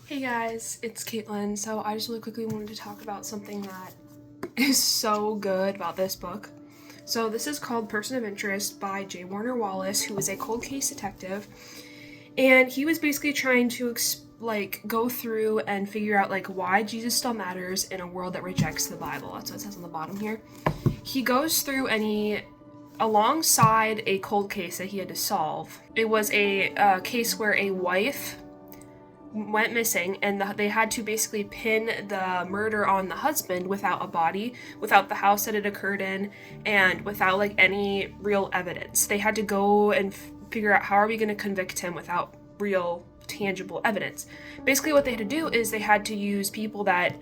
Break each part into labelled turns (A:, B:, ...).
A: Hey guys, it's Caitlin. So I just really quickly wanted to talk about something that is so good about this book. So this is called Person of Interest by J. Warner Wallace, who is a cold case detective, and he was basically trying to go through and figure out why Jesus still matters in a world that rejects the Bible. That's what it says on the bottom here. He goes through alongside a cold case that he had to solve. It was a case where a wife went missing, and they had to basically pin the murder on the husband without a body, without the house that it occurred in, and without any real evidence. They had to go and figure out, how are we going to convict him without real tangible evidence. Basically what they had to do is they had to use people that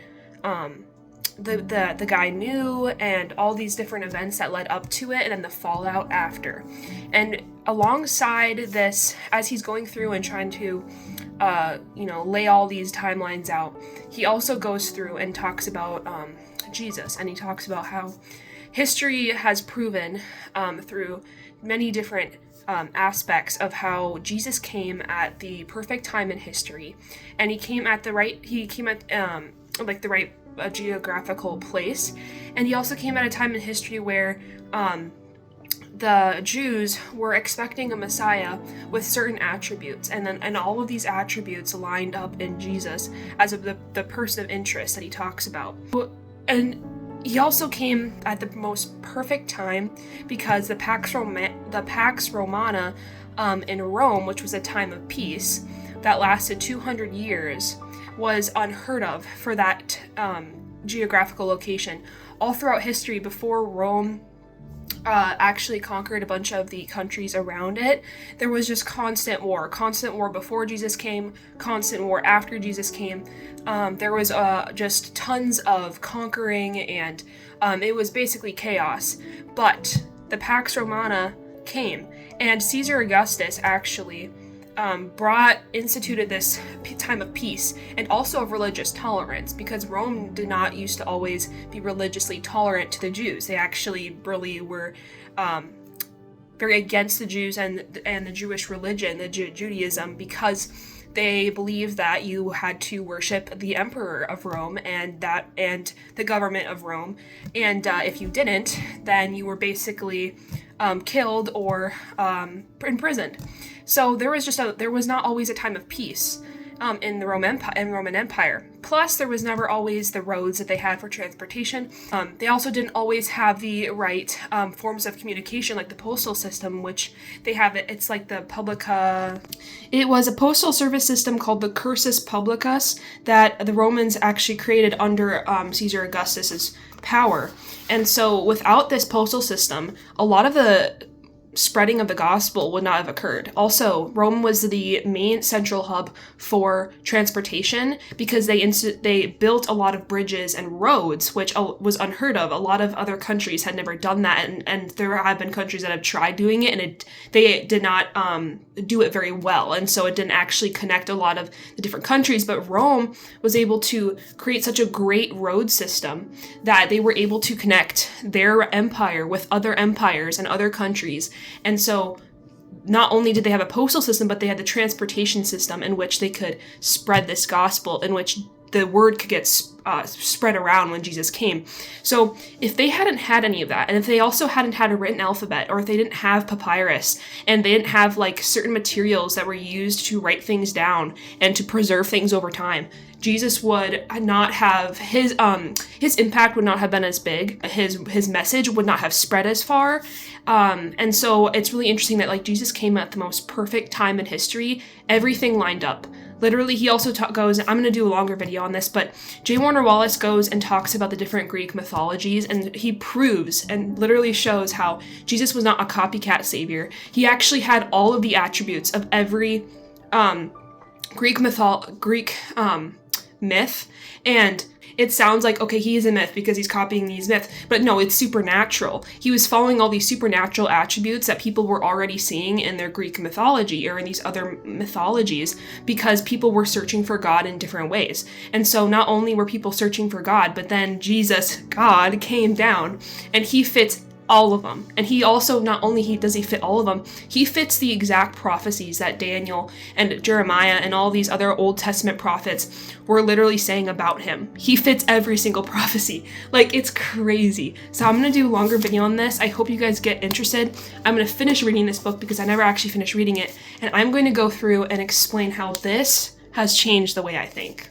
A: the guy knew, and all these different events that led up to it, and then the fallout after. And alongside this, as he's going through and trying to lay all these timelines out, he also goes through and talks about Jesus, and he talks about how history has proven through many different aspects of how Jesus came at the perfect time in history, and he came at the right geographical place, and he also came at a time in history where the Jews were expecting a Messiah with certain attributes, and all of these attributes lined up in Jesus as the person of interest that he talks about. And he also came at the most perfect time, because the Pax Romana in Rome, which was a time of peace that lasted 200 years, was unheard of for that geographical location. All throughout history, before Rome actually conquered a bunch of the countries around it, there was just constant war before Jesus came, constant war after Jesus came. There was just tons of conquering, and it was basically chaos. But the Pax Romana came, and Caesar Augustus actually instituted this time of peace, and also of religious tolerance, because Rome did not used to always be religiously tolerant to the Jews. They actually really were very against the Jews and the Jewish religion, Judaism, because they believed that you had to worship the emperor of Rome and the government of Rome, and if you didn't, then you were basically killed or imprisoned. So there was not always a time of peace in the Roman Empire. Plus, there was never always the roads that they had for transportation. They also didn't always have the right forms of communication, like the postal system, which they have. It's like the Publica. It was a postal service system called the Cursus Publicus that the Romans actually created under Caesar Augustus's power. And so without this postal system, a lot of the spreading of the gospel would not have occurred. Also, Rome was the main central hub for transportation, because they built a lot of bridges and roads, which was unheard of. A lot of other countries had never done that, and there have been countries that have tried doing it, and they did not do it very well, and so it didn't actually connect a lot of the different countries. But Rome was able to create such a great road system that they were able to connect their empire with other empires and other countries. And so not only did they have a postal system, but they had the transportation system in which they could spread this gospel, in which the word could get spread around when Jesus came. So if they hadn't had any of that, and if they also hadn't had a written alphabet, or if they didn't have papyrus, and they didn't have certain materials that were used to write things down and to preserve things over time, Jesus would not have his impact would not have been as big. His message would not have spread as far. And so it's really interesting that Jesus came at the most perfect time in history. Everything lined up. Literally, he also goes, I'm going to do a longer video on this, but J. Warner Wallace goes and talks about the different Greek mythologies, and he proves and literally shows how Jesus was not a copycat savior. He actually had all of the attributes of every Greek myth, and it sounds like, okay, he is a myth because he's copying these myths, but no, it's supernatural. He was following all these supernatural attributes that people were already seeing in their Greek mythology or in these other mythologies, because people were searching for God in different ways. And so not only were people searching for God, but then Jesus, God, came down, and he fits all of them. And he also, not only does he fit all of them, he fits the exact prophecies that Daniel and Jeremiah and all these other Old Testament prophets were literally saying about him. He fits every single prophecy. Like, it's crazy. So I'm gonna do a longer video on this. I hope you guys get interested. I'm gonna finish reading this book because I never actually finished reading it, and I'm going to go through and explain how this has changed the way I think.